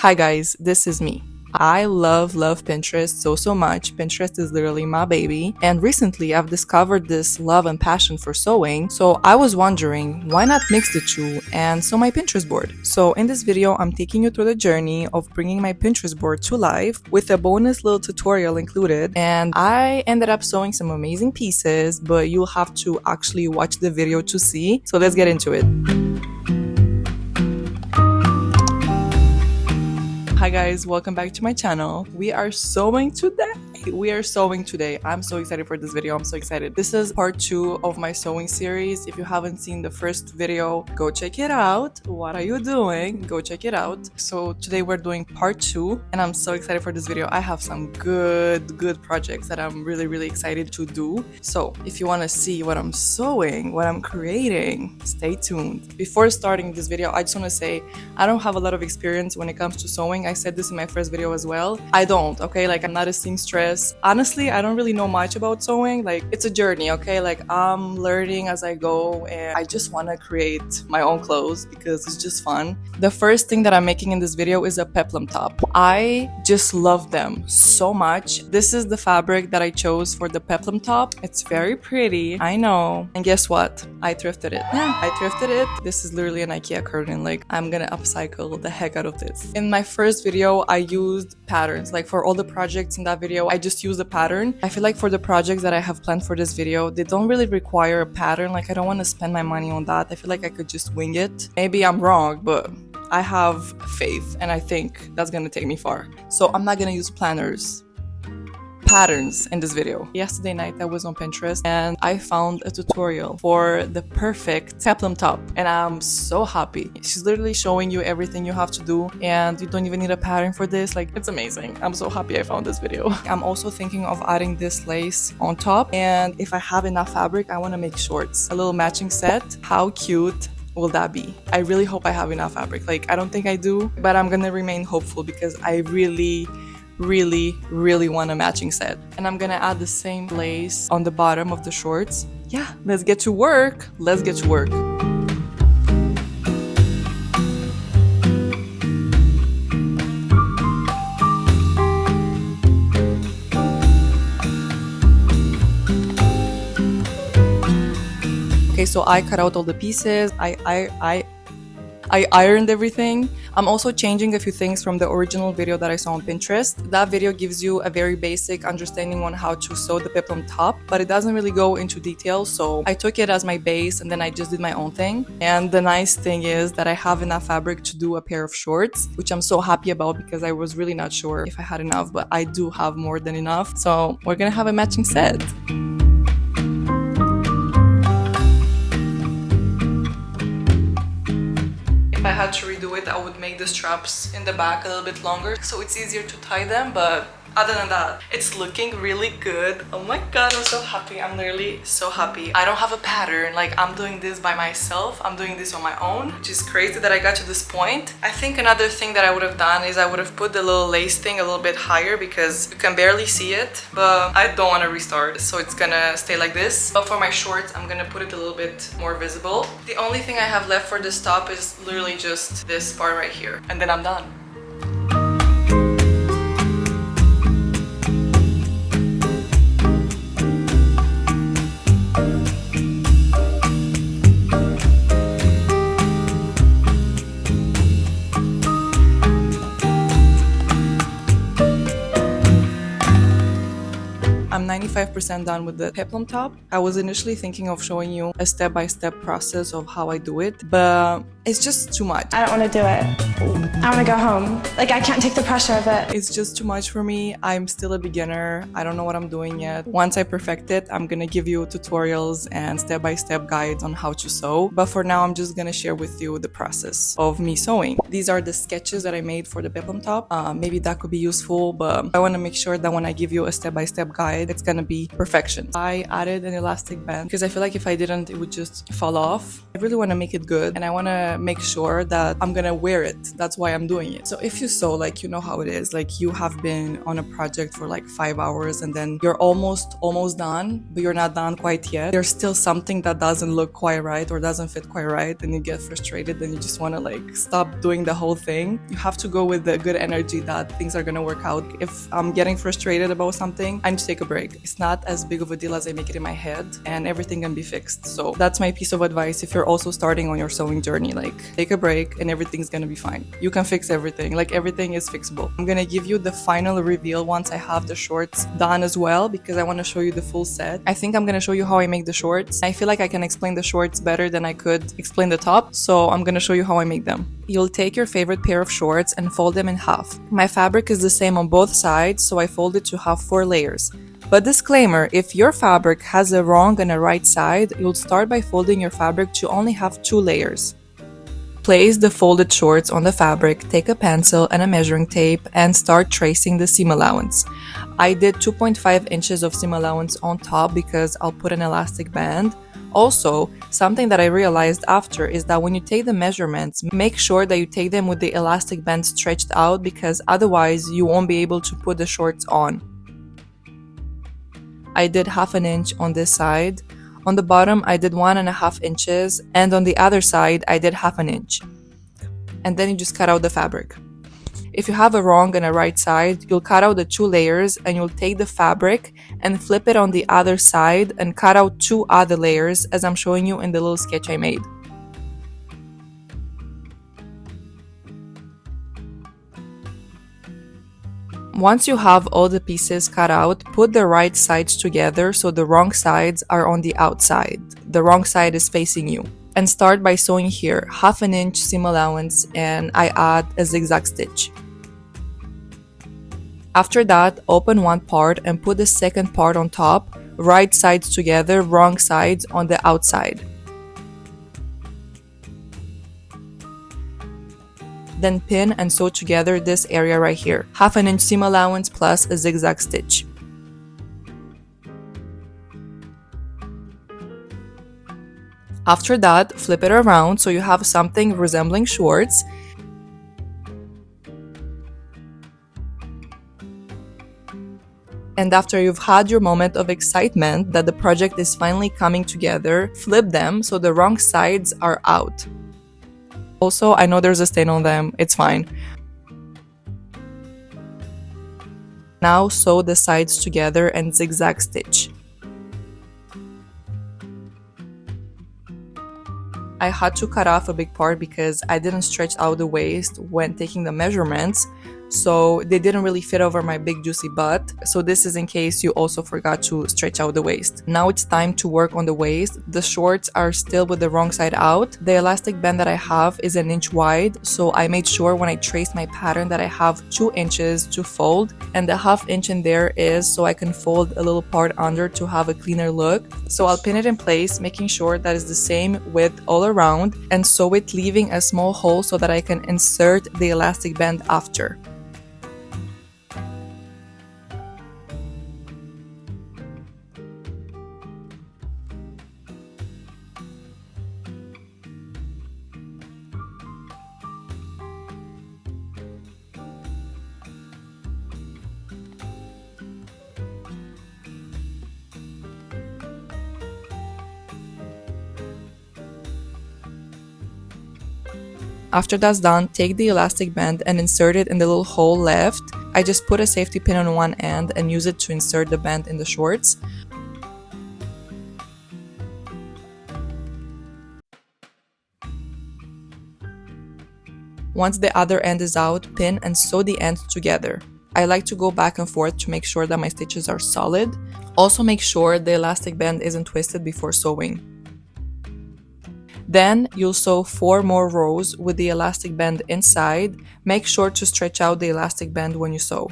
Hi guys, this is me. I love Pinterest so much. Pinterest is literally my baby. And recently I've discovered this love and passion for sewing. So I was wondering, why not mix the two and sew my Pinterest board? So in this video, I'm taking you through the journey of bringing my Pinterest board to life with a bonus little tutorial included. And I ended up sewing some amazing pieces, but you'll have to actually watch the video to see. So let's get into it. Hi guys, welcome back to my channel. We are sewing today. I'm so excited for this video. I'm so excited. This is part 2 of my sewing series. If you haven't seen the first video, go check it out. What are you doing? Go check it out. So today we're doing part 2 and I'm so excited for this video. I have some good projects that I'm really excited to do. So if you want to see what I'm sewing, what I'm creating, stay tuned. Before starting this video, I just want to say I don't have a lot of experience when it comes to sewing. I said this in my first video as well. I don't, okay? Like, I'm not a seamstress. Honestly, I don't really know much about sewing. Like, it's a journey, okay? Like, I'm learning as I go and I just want to create my own clothes because it's just fun. The first thing that I'm making in this video is a peplum top. I just love them so much. This is the fabric that I chose for the peplum top. It's very pretty, I know. And guess what? I thrifted it. Yeah, I thrifted it. This is literally an IKEA curtain. Like, I'm gonna upcycle the heck out of this. In my first video, I used patterns. Like, for all the projects in that video, I just used a pattern. I feel like for the projects that I have planned for this video, they don't really require a pattern. Like, I don't want to spend my money on that. I feel like I could just wing it. Maybe I'm wrong, but I have faith and I think that's gonna take me far. So I'm not gonna use planners. Patterns in this video. Yesterday night I was on Pinterest and I found a tutorial for the perfect peplum top and I'm so happy. She's literally showing you everything you have to do and you don't even need a pattern for this. Like, it's amazing. I'm so happy I found this video. I'm also thinking of adding this lace on top, and if I have enough fabric, I want to make shorts. A little matching set. How cute will that be? I really hope I have enough fabric. Like, I don't think I do, but I'm gonna remain hopeful because I really want a matching set. And I'm gonna add the same lace on the bottom of the shorts. Yeah, let's get to work. Let's get to work. Okay, so I cut out all the pieces. I ironed everything. I'm also changing a few things from the original video that I saw on Pinterest. That video gives you a very basic understanding on how to sew the peplum top, but it doesn't really go into detail, so I took it as my base and then I just did my own thing. And the nice thing is that I have enough fabric to do a pair of shorts, which I'm so happy about because I was really not sure if I had enough, but I do have more than enough. So we're gonna have a matching set. If I had to redo it, I would make the straps in the back a little bit longer so it's easier to tie them, but other than that, it's looking really good. Oh my god, I'm so happy. I'm literally so happy. I don't have a pattern. Like, I'm doing this by myself. I'm doing this on my own, which is crazy that I got to this point. I think another thing that I would have done is I would have put the little lace thing a little bit higher because you can barely see it, but I don't want to restart, so it's gonna stay like this. But for my shorts, I'm gonna put it a little bit more visible. The only thing I have left for this top is literally just this part right here, and then I'm done. I'm 95% done with the peplum top. I was initially thinking of showing you a step-by-step process of how I do it, but it's just too much. I don't want to do it. I want to go home. Like, I can't take the pressure of it. It's just too much for me. I'm still a beginner. I don't know what I'm doing yet. Once I perfect it, I'm gonna give you tutorials and step-by-step guides on how to sew. But for now, I'm just gonna share with you the process of me sewing. These are the sketches that I made for the peplum top. Maybe that could be useful, but I want to make sure that when I give you a step-by-step guide, it's gonna be perfection. I added an elastic band because I feel like if I didn't, it would just fall off. I really want to make it good, and I want to make sure that I'm gonna wear it. That's why I'm doing it. So if you sew, like, you know how it is, like you have been on a project for like 5 hours and then you're almost done, but you're not done quite yet. There's still something that doesn't look quite right or doesn't fit quite right, and you get frustrated, and you just want to like stop doing the whole thing. You have to go with the good energy that things are gonna work out. If I'm getting frustrated about something, I need to take a break. It's not as big of a deal as I make it in my head, and everything can be fixed. So that's my piece of advice if you're also starting on your sewing journey. Like, take a break and everything's gonna be fine. You can fix everything. Like, everything is fixable. I'm gonna give you the final reveal once I have the shorts done as well, because I want to show you the full set. I think I'm gonna show you how I make the shorts. I feel like I can explain the shorts better than I could explain the top, so I'm gonna show you how I make them. You'll take your favorite pair of shorts and fold them in half. My fabric is the same on both sides, so I fold it to have 4 layers. But disclaimer, if your fabric has a wrong and a right side, you'll start by folding your fabric to only have 2 layers. Place the folded shorts on the fabric, take a pencil and a measuring tape, and start tracing the seam allowance. I did 2.5 inches of seam allowance on top because I'll put an elastic band. Also, something that I realized after is that when you take the measurements, make sure that you take them with the elastic band stretched out, because otherwise you won't be able to put the shorts on. I did 1/2 inch on this side. On the bottom, I did 1.5 inches, and on the other side, I did 1/2 inch. And then you just cut out the fabric. If you have a wrong and a right side, you'll cut out the 2 layers, and you'll take the fabric and flip it on the other side and cut out 2 other layers, as I'm showing you in the little sketch I made. Once you have all the pieces cut out, put the right sides together so the wrong sides are on the outside. The wrong side is facing you. And start by sewing here 1/2 inch seam allowance, and I add a zigzag stitch. After that, open one part and put the second part on top, right sides together, wrong sides on the outside. Then pin and sew together this area right here. 1/2 inch seam allowance plus a zigzag stitch. After that, flip it around so you have something resembling shorts. And after you've had your moment of excitement that the project is finally coming together, flip them so the wrong sides are out. Also, I know there's a stain on them, it's fine. Now sew the sides together and zigzag stitch. I had to cut off a big part because I didn't stretch out the waist when taking the measurements, so they didn't really fit over my big juicy butt. So this is in case you also forgot to stretch out the waist. Now it's time to work on the waist. The shorts are still with the wrong side out. The elastic band that I have is 1 inch wide, so I made sure when I traced my pattern that I have 2 inches to fold, and the 1/2 inch in there is so I can fold a little part under to have a cleaner look. So I'll pin it in place, making sure that it's the same width all around, and sew it, leaving a small hole so that I can insert the elastic band after. After that's done, take the elastic band and insert it in the little hole left. I just put a safety pin on one end and use it to insert the band in the shorts. Once the other end is out, pin and sew the ends together. I like to go back and forth to make sure that my stitches are solid. Also make sure the elastic band isn't twisted before sewing. Then you'll sew 4 more rows with the elastic band inside. Make sure to stretch out the elastic band when you sew.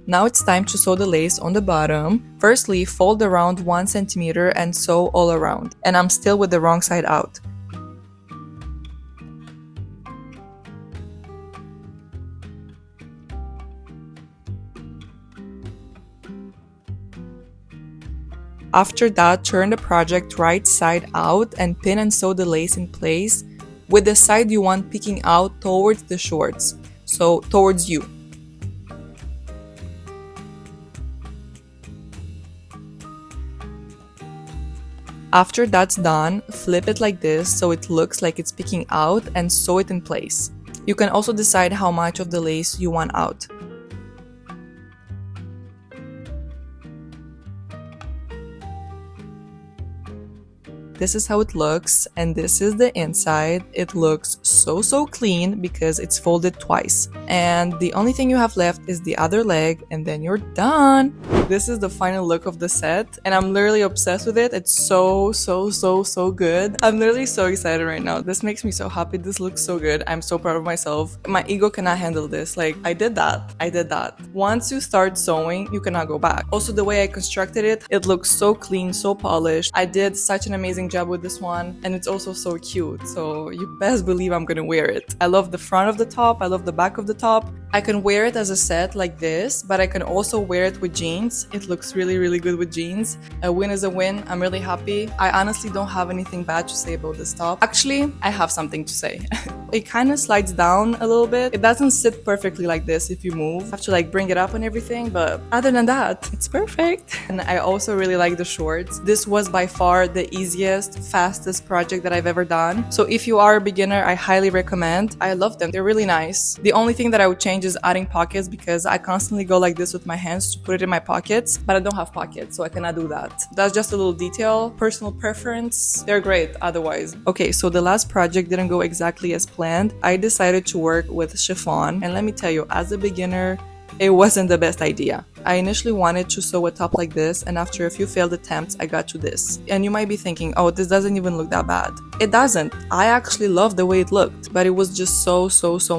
Now it's time to sew the lace on the bottom. Firstly, fold around 1 centimeter and sew all around. And I'm still with the wrong side out. After that, turn the project right side out and pin and sew the lace in place with the side you want peeking out towards the shorts, so towards you. After that's done, flip it like this so it looks like it's peeking out and sew it in place. You can also decide how much of the lace you want out. This is how it looks, and this is the inside. It looks so clean because it's folded twice. And the only thing you have left is the other leg, and then you're done. This is the final look of the set, and I'm literally obsessed with it. It's so good. I'm literally so excited right now. This makes me so happy. This looks so good. I'm so proud of myself. My ego cannot handle this. Like, I did that. Once you start sewing, you cannot go back. Also, the way I constructed it, it looks so clean, so polished. I did such an amazing job with this one, and it's also so cute, so you best believe I'm gonna wear it. I love the front of the top, I love the back of the top. I can wear it as a set like this, but I can also wear it with jeans. It looks really good with jeans. A win is a win. I'm really happy. I honestly don't have anything bad to say about this top. Actually, I have something to say. It kind of slides down a little bit. It doesn't sit perfectly like this if you move. You have to like bring it up and everything, but other than that, it's perfect. And I also really like the shorts. This was by far the easiest, fastest project that I've ever done. So if you are a beginner, I highly recommend. I love them. They're really nice. The only thing that I would change is adding pockets because I constantly go like this with my hands to put it in my pockets, but I don't have pockets, so I cannot do that. That's just a little detail. Personal preference. They're great otherwise. Okay, so the last project didn't go exactly as planned. I decided to work with chiffon, and let me tell you, as a beginner, it wasn't the best idea. I initially wanted to sew a top like this, and after a few failed attempts, I got to this. And you might be thinking, oh, this doesn't even look that bad. It doesn't. I actually love the way it looked, but it was just so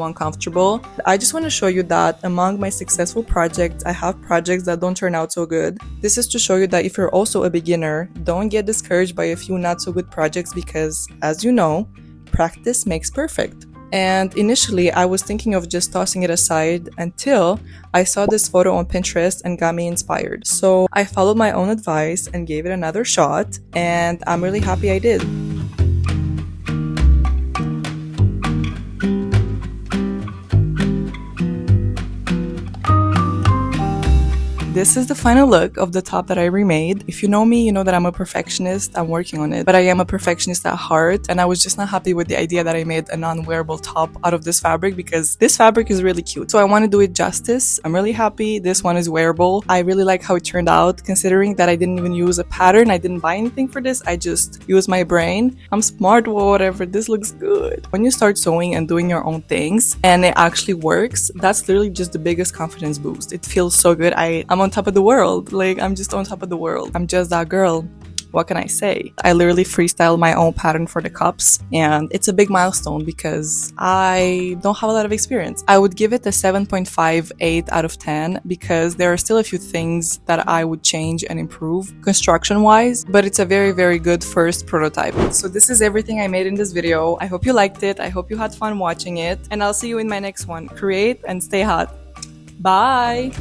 uncomfortable. I just want to show you that among my successful projects, I have projects that don't turn out so good. This is to show you that if you're also a beginner, don't get discouraged by a few not so good projects because, as you know, practice makes perfect. And initially, I was thinking of just tossing it aside until I saw this photo on Pinterest and got me inspired. So I followed my own advice and gave it another shot, and I'm really happy I did. This is the final look of the top that I remade. If you know me, you know that I'm a perfectionist. I'm working on it, but I am a perfectionist at heart, and I was just not happy with the idea that I made a non-wearable top out of this fabric because this fabric is really cute. So I want to do it justice. I'm really happy. This one is wearable. I really like how it turned out, considering that I didn't even use a pattern. I didn't buy anything for this. I just used my brain. I'm smart or whatever. This looks good. When you start sewing and doing your own things and it actually works, that's literally just the biggest confidence boost. It feels so good. I'm on top of the world. Like, I'm just on top of the world. I'm just that girl. What can I say? I literally freestyled my own pattern for the cups, and it's a big milestone because I don't have a lot of experience. I would give it a 7.58 out of 10 because there are still a few things that I would change and improve construction wise, but it's a very good first prototype. So this is everything I made in this video. I hope you liked it. I hope you had fun watching it, and I'll see you in my next one. Create and stay hot. Bye!